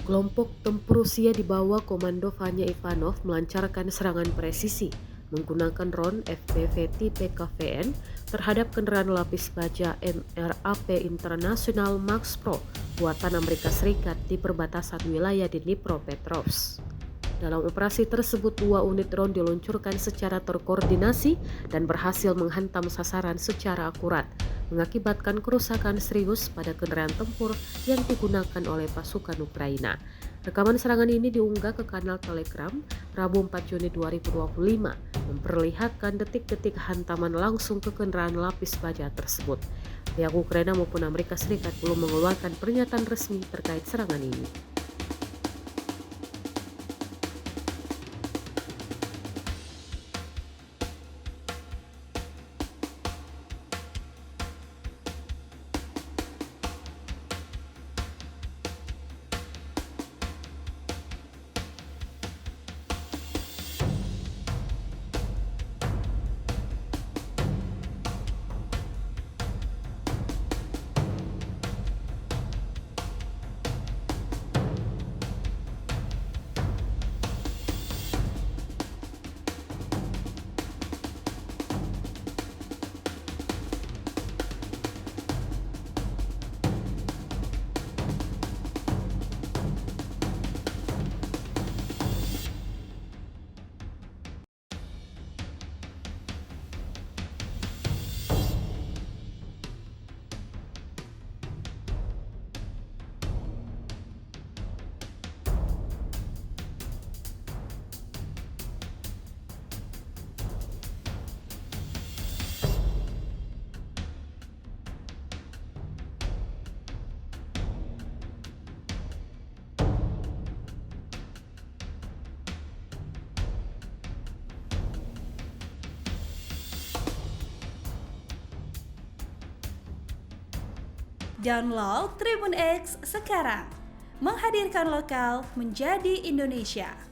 Kelompok tempur Rusia di bawah komando Vanya Ivanov melancarkan serangan presisi menggunakan drone FPV tipe KVN terhadap kendaraan lapis baja MRAP International Max Pro buatan Amerika Serikat di perbatasan wilayah di Dnipropetrovsk. Dalam operasi tersebut, 2 unit drone diluncurkan secara terkoordinasi dan berhasil menghantam sasaran secara akurat, mengakibatkan kerusakan serius pada kendaraan tempur yang digunakan oleh pasukan Ukraina. Rekaman serangan ini diunggah ke kanal Telegram Rabu 4 Juni 2025, memperlihatkan detik-detik hantaman langsung ke kendaraan lapis baja tersebut. Pihak Ukraina maupun Amerika Serikat belum mengeluarkan pernyataan resmi terkait serangan ini. Download Tribun X sekarang, menghadirkan lokal menjadi Indonesia.